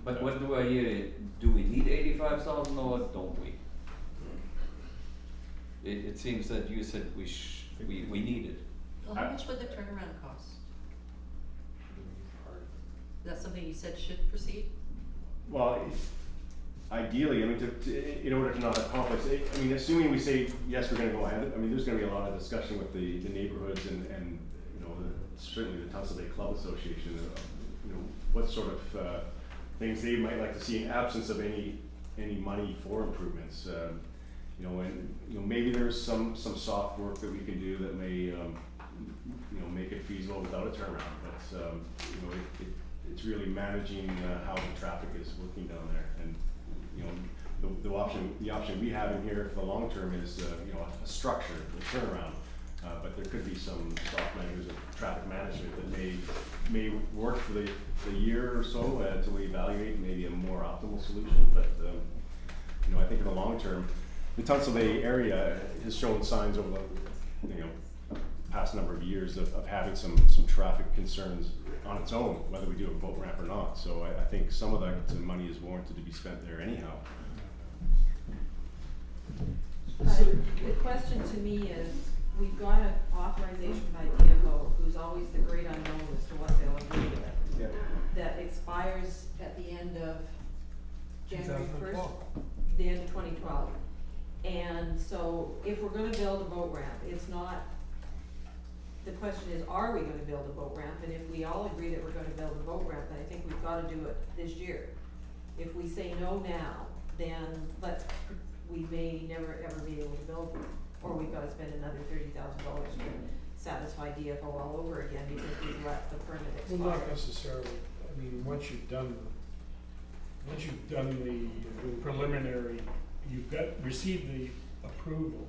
But what do I hear? Do we need 85,000 or don't we? It seems that you said we need it. Well, how much would the turnaround cost? Is that something you said should proceed? Well, ideally, I mean, in order to not have conflicts, I mean, assuming we say, yes, we're gonna go ahead, I mean, there's gonna be a lot of discussion with the neighborhoods and, you know, certainly the Tunstall Bay Club Association, you know, what sort of, things they might like to see in absence of any money for improvements. You know, and, you know, maybe there's some soft work that we can do that may, you know, make it feasible without a turnaround, but, you know, it's really managing, how the traffic is working down there. And, you know, the option we have in here for the long term is, you know, a structure, a turnaround. But there could be some soft measures of traffic management that may work for the year or so, until we evaluate maybe a more optimal solution. But, you know, I think in the long term, the Tunstall Bay area has shown signs over the, you know, past number of years of having some traffic concerns on its own, whether we do a boat ramp or not. So I think some of that money is warranted to be spent there anyhow. The question to me is, we've got an authorization by DFO, who's always the great unknown as to what they'll agree with, Yeah. that expires at the end of January first, 2012. the end of 2012. And so if we're gonna build a boat ramp, it's not, the question is, are we gonna build a boat ramp? And if we all agree that we're gonna build a boat ramp, then I think we've gotta do it this year. If we say no now, then we may never ever be able to build one. Or we've gotta spend another $30,000 to satisfy DFO all over again because we've let the permit expire. Well, not necessarily. I mean, once you've done the preliminary, received the approval,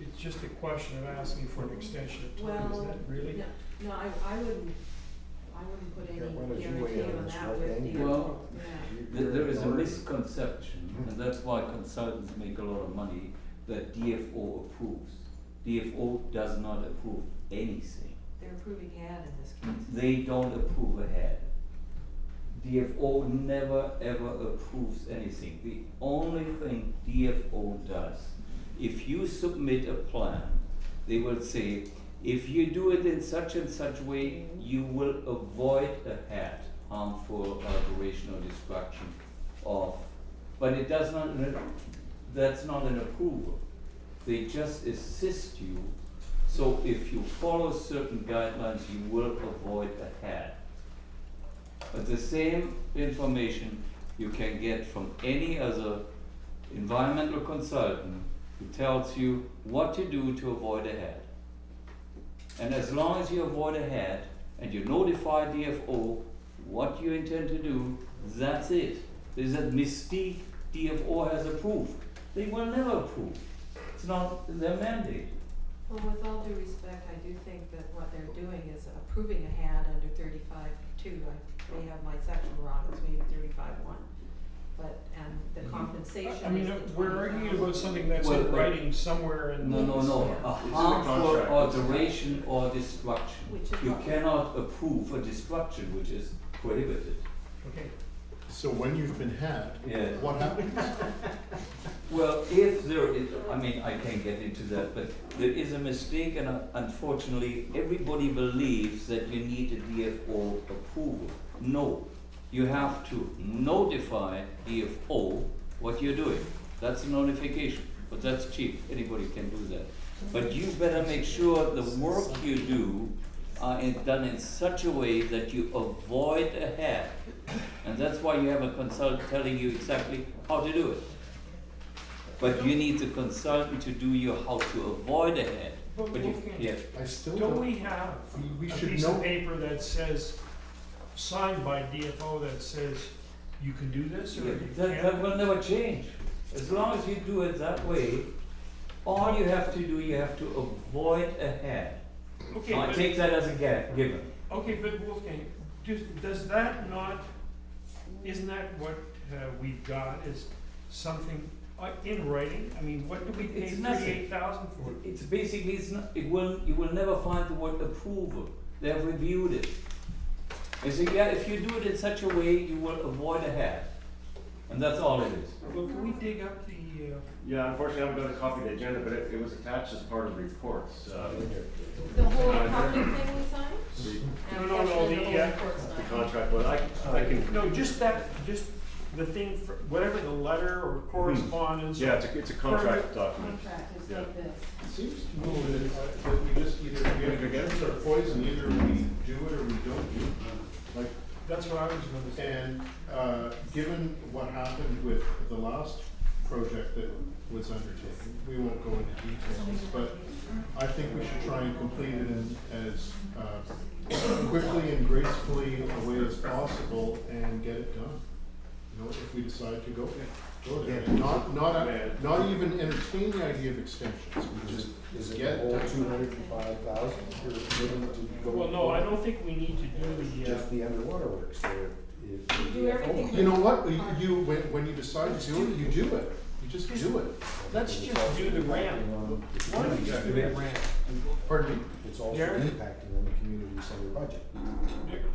it's just a question of asking for an extension of time, is that really? No, I wouldn't put any Yeah, why don't you weigh guarantee in on on that this, with Frank? DFO. Well, Yeah. There is a misconception, and that's why consultants make a lot of money, that DFO approves. DFO does not approve anything. They're approving HAD in this case. They don't approve ahead. DFO never ever approves anything. The only thing DFO does, if you submit a plan, they will say, if you do it in such and such way, you will avoid a HAD, harmful alteration or destruction of, but it does not, that's not an approval. They just assist you, so if you follow certain guidelines, you will avoid a HAD. But the same information you can get from any other environmental consultant who tells you what to do to avoid a HAD. And as long as you avoid a HAD and you notify DFO what you intend to do, that's it. There's that mystique DFO has approved. They will never approve. It's not their mandate. Well, with all due respect, I do think that what they're doing is approving a HAD under 35.2. I may have my section wrong, it's maybe 35.1. But, and the compensation I mean, is the we're arguing about 25. something that's Well, in writing somewhere in. No, a It's in the harmful contract. alteration or destruction. Which is You what- cannot approve a destruction which is prohibited. Okay. So when you've been had, Yeah. what happens? Well, if there is, I mean, I can't get into that, but there is a mistake, and unfortunately, everybody believes that you need a DFO approval. No, you have to notify DFO what you're doing. That's a notification, but that's cheap, anybody can do that. But you better make sure the work you do are done in such a way that you avoid a HAD. And that's why you have a consultant telling you exactly how to do it. But you need the consultant to do you how to avoid a HAD. But you, yeah. I still Don't we have we a should piece know. of paper that says, signed by DFO that says you can do this or Yeah, you that can't? will never change. As long as you do it that way, all you have to do, you have to avoid a HAD. Okay, Now, I but- take that as a given. Okay, but Wolfgang, does that not, isn't that what we've got, is something in writing? I mean, what do we pay It's nothing. 38,000 for? It's basically, it's not, you will never find the word approval. They have reviewed it. And say, yeah, if you do it in such a way, you will avoid a hat. And that's all it is. Well, can we dig up the, Yeah, unfortunately, I haven't got a copy of the agenda, but it was attached as part of the reports. The whole covenant thing we signed? No, no, no, The contract, but I can, no, just the thing, for whatever the letter or correspondence. yeah, it's a contract document. Contract is Yeah. like this. It seems to me that we just either, we have our poison, either we do it or we don't do it. Like, That's what I was gonna say. and, given what happened with the last project that was undertaken, we won't go into details, but I think we should try and complete it in as, quickly and gracefully a way as possible and get it done. You know, if we decide to go there, and not even entertain the idea of extensions, we just Is get it it all done. 205,000 you're willing to go? Well, no, I don't think we need to do the, Just the underwater works there. If You do everything. You know what, when you decide to do it, you do it, you just do it. let's just do the ramp. Why don't we just do the ramp? Pardon me? It's also Darren? impacting on the community center budget.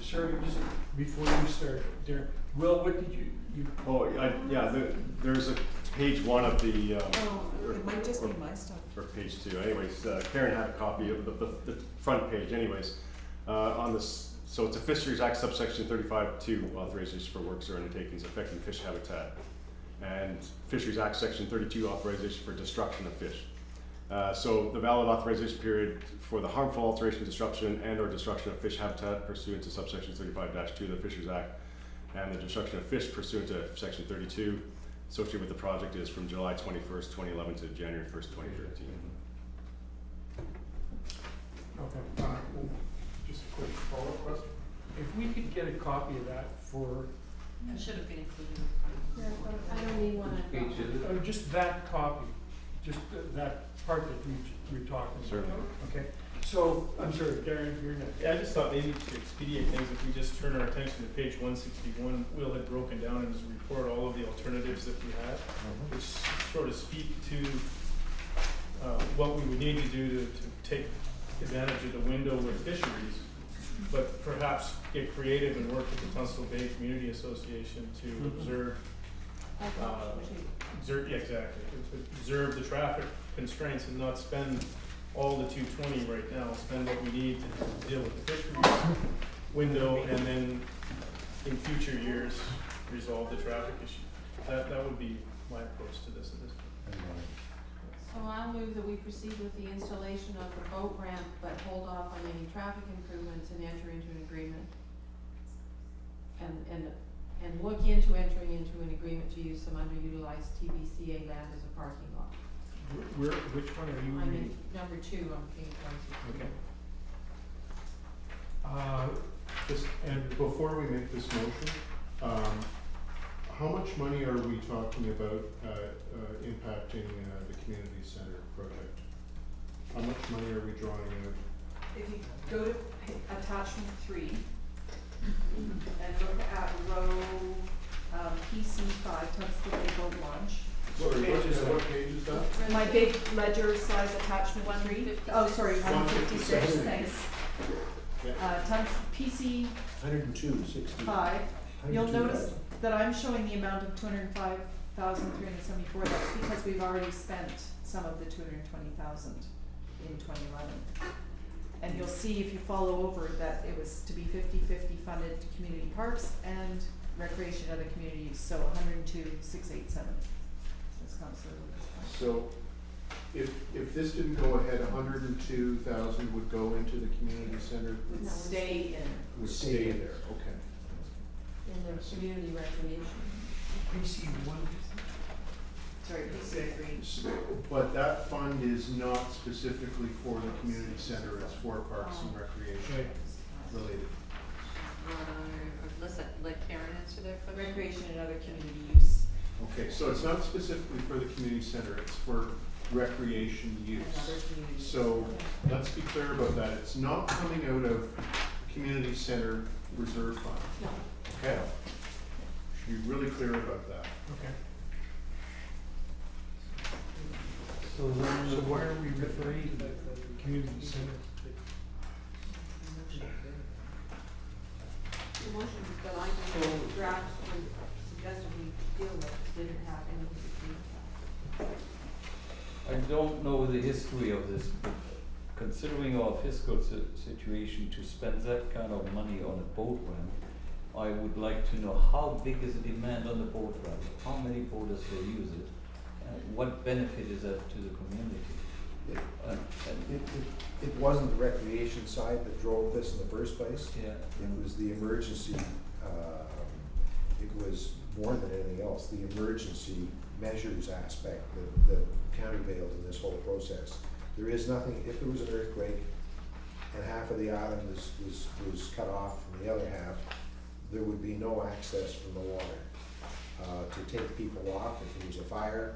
Sorry, just before you start, Darren, Will, what did you? Oh, there's a page one of the, Oh, it might just be my stuff. or page two, anyways, Karen had a copy of the front page anyways, on this, so it's a Fisheries Act subsection 35(2), authorizations for works or undertakings affecting fish habitat, and Fisheries Act section 32, authorization for destruction of fish. So the valid authorization period for the harmful alteration, disruption, and or destruction of fish habitat pursuant to subsection 35-2 of the Fisheries Act, and the destruction of fish pursuant to section 32 associated with the project is from July 21st, 2011 to January 1st, 2013. Okay. Just a quick follow-up question. If we could get a copy of that for, It should have been included in the Yeah, final. but I don't need one. Which page is it? just that copy, just that part that we're talking about. Certainly. Okay, so, I'm sorry, Darren, you're next. Yeah, I just thought maybe to expedite things, if we just turn our attention to page 161, Will had broken down in his report all of the alternatives that we had, which sort of speak to what we would need to do to take advantage of the window with fisheries, but perhaps get creative and work with the Tunstall Bay Community Association to observe, yeah, exactly, observe the traffic constraints and not spend all the 220 right now, spend what we need to deal with the fisheries window, and then in future years, resolve the traffic issue. That would be my approach to this at this point. So I'll move that we proceed with the installation of the boat ramp, but hold off on any traffic improvements and enter into an agreement. And look into entering into an agreement to use some underutilized TBCA land as a parking lot. Which one are you I'm reading? in number 2 on page 160. Okay. Just, and before we make this motion, how much money are we talking about, impacting, the community center project? How much money are we drawing out? If you go to attachment 3 and look at row PC5, Tunstall Bay Boat Launch. What page is that? My big ledger size attachment 3. 156. Oh, sorry, 156, 156. thanks. Yeah. PC 102, 60. 5, you'll 102. notice that I'm showing the amount of 205,374, that's because we've already spent some of the 220,000 in 2011. And you'll see if you follow over that it was to be 50-50 funded to community parks and recreation and other community use, so 102,687. That's Councillor Lucas. So, if this didn't go ahead, 102,000 would go into the community center, Would stay in. would stay there, okay. In the community recreation. PC one. Sorry, PC 3. But that fund is not specifically for the community center, it's for parks and recreation related. Let's let Karen answer that question. Recreation and other community use. Okay, so it's not specifically for the community center, it's for recreation use. And other community use. So, let's be clear about that, it's not coming out of community center reserve fund, No. okay? Should be really clear about that. Okay. So why are we referring to the community center? motion that I just draft or suggested we deal with didn't have anything to do with that. I don't know the history of this, but considering our fiscal situation, to spend that kind of money on a boat ramp, I would like to know how big is the demand on the boat ramp, how many boaters will use it, and what benefit is that to the community? It, And, it wasn't the recreation side that drove this in the first place. yeah, It was the emergency, it was more than anything else, the emergency measures aspect that countervailed in this whole process. There is nothing, if there was an earthquake and half of the island was cut off from the other half, there would be no access from the water to take people off. If there was a fire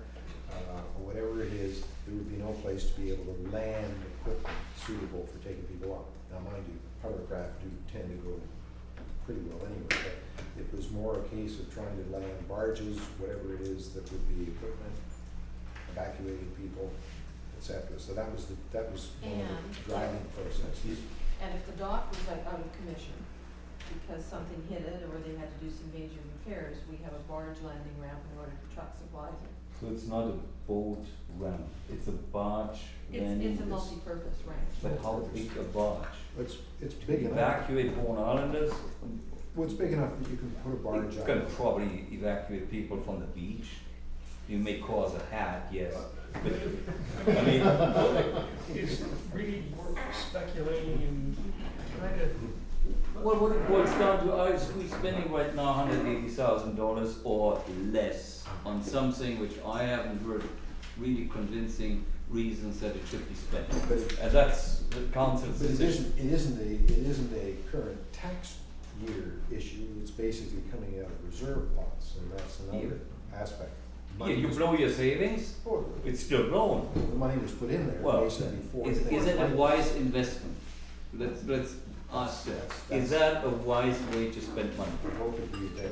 or whatever it is, there would be no place to be able to land equipment suitable for taking people off. Now mind you, hovercraft do tend to go pretty well anyway, but it was more a case of trying to land barges, whatever it is that would be equipment, evacuating people, etc. So that was one of the driving processes. And if the dock was like out of commission because something hit it or they had to do some major repairs, we have a barge landing ramp in order to truck supplies in. so it's not a boat ramp, it's a barge landing. It's a multi-purpose ramp. But how big a barge? It's big enough. Evacuate Bowen Islanders? Well, it's big enough that you can put a barge You on. can probably evacuate people from the beach. You may cause a hat, yes, but, I mean, It's really speculating and trying to, what it boils down to, is we spending right now $180,000 or less on something which I haven't heard really convincing reasons that it should be spent. But it- And that's the council's But decision. it isn't a current tax year issue, it's basically coming out of reserve pots, and that's another aspect. Yeah, you blow your savings, Oh, it's still growing. the money was put in there Well, basically for is things. it a wise investment? Let's ask that. Is that a wise way to spend money? Both of you there,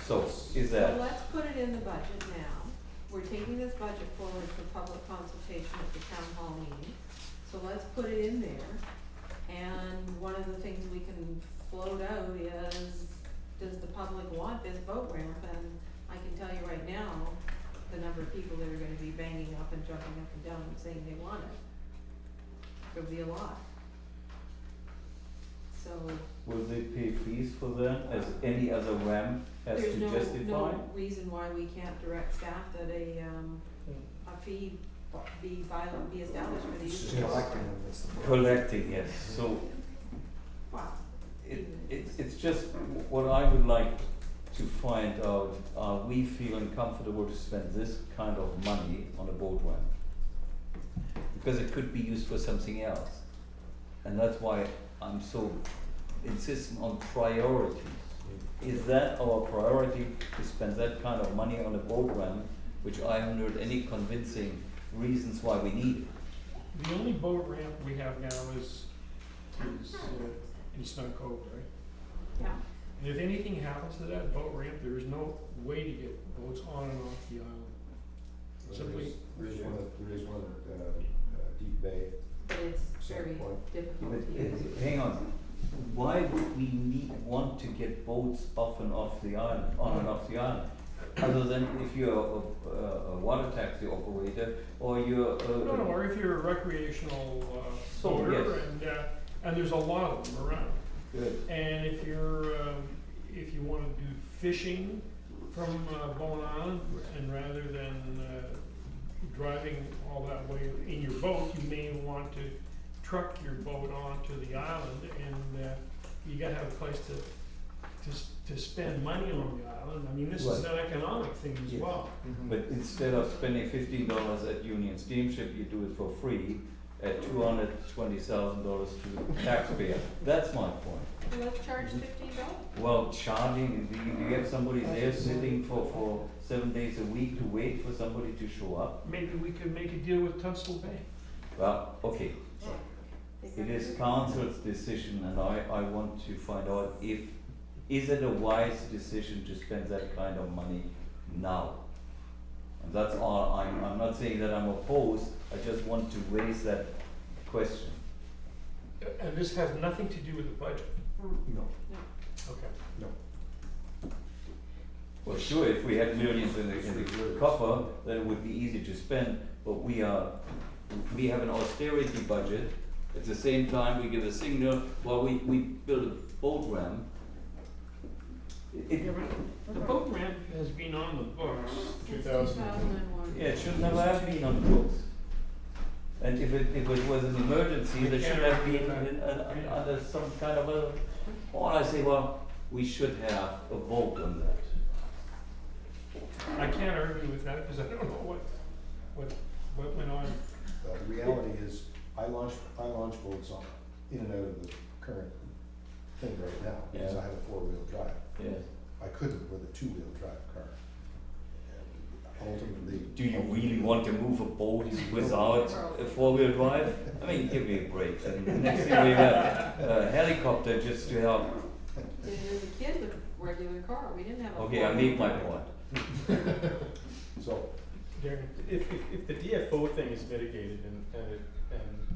So, is So that, let's put it in the budget now. We're taking this budget forward for public consultation at the town hall meeting. So let's put it in there. And one of the things we can float out is, does the public want this boat ramp? And I can tell you right now, the number of people that are gonna be banging up and jumping up and down and saying they want it. There'll be a lot. So will they pay fees for that as any other ramp has there's to no, justify? no reason why we can't direct staff that a fee be established for the It's use just of the collecting them, that's the point. Collecting, yes, so Wow. it's just what I would like to find out, are we feeling comfortable to spend this kind of money on a boat ramp? Because it could be used for something else. And that's why I'm so insistent on priorities. Is that our priority, to spend that kind of money on a boat ramp, which I haven't heard any convincing reasons why we need it? the only boat ramp we have now is in Snug Cove, right? Yeah. And if anything happens to that boat ramp, there is no way to get boats on and off the island. Simply, There is one at Deep Bay. But it's very Same point. difficult to use. Hang on, why would we want to get boats off and off the island, on and off the island? Other than if you're a water taxi operator, or you're no, or if you're a recreational So, boater, yes. and there's a lot of them around. Good. And if you wanna do fishing from Bowen Island, and rather than driving all that way in your boat, you may want to truck your boat onto the island, and you gotta have a place to spend money on the island. I mean, this is an economic thing as Yes. well. But instead of spending $15 at Union Steamship, you do it for free at $220,000 to the taxpayer. That's my point. Well, let's charge $15. Well, charging, do you have somebody there sitting for 7 days a week to wait for somebody to show up? Maybe we could make a deal with Tunstall Bay. Well, okay, it is council's decision, and I want to find out is it a wise decision to spend that kind of money now? And that's all, I'm not saying that I'm opposed, I just want to raise that question. And this has nothing to do with the budget. No. Okay. No. Well, sure, if we had millions in the coffer, then it would be easy to spend, but we have an austerity budget. At the same time, we give a signal, well, we build a boat ramp. Yeah, but the boat ramp has been on the books. 2001. Yeah, it should never have been on the books. And if it was an emergency, there should have been under some kind of a, or I say, well, we should have a vote on that. I can't argue with that, because I don't know what went on. The reality is, I launch boats on, in and out of the current thing right now, because Yeah. I have a four-wheel drive. Yes. I couldn't with a two-wheel drive car. And ultimately. Do you really want to move a boat without a four-wheel drive? I mean, give me a break. And the next thing we have a helicopter just to help. Did it as a kid with a regular car, we didn't have a. Okay, I made my point. So, Darren, If the DFO thing is mitigated and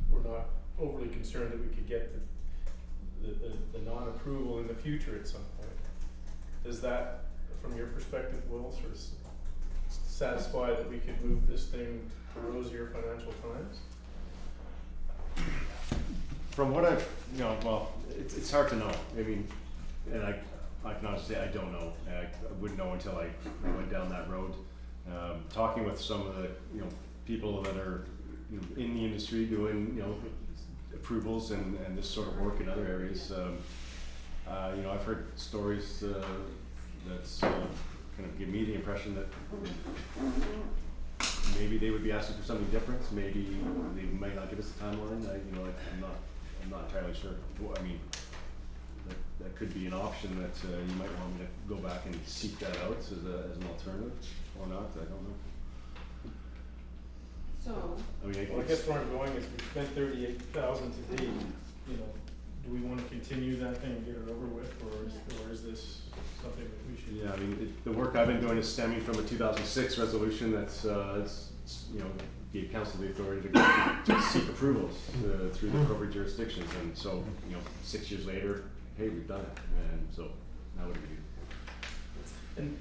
we're not overly concerned that we could get the non-approval in the future at some point, does that, from your perspective, Will, sort of satisfy that we could move this thing to rosier financial times? From what I've, well, it's hard to know. I mean, and I can honestly say I don't know. I wouldn't know until I went down that road. Talking with some of the, people that are in the industry doing, approvals and this sort of work in other areas, I've heard stories that's kind of give me the impression that maybe they would be asking for something different. Maybe they might not give us a timeline. I'm not entirely sure. I mean, that could be an option that you might want me to go back and seek that out as an alternative or not. I don't know. So, I mean, Well, I guess where I'm going is we spent 38,000 to date, do we wanna continue that thing and get it over with, or is this something that we should? yeah, I mean, the work I've been doing is stemming from a 2006 resolution that's, gave council the authority to seek approvals through the appropriate jurisdictions, and so, 6 years later, hey, we've done it, and so now what do we do? And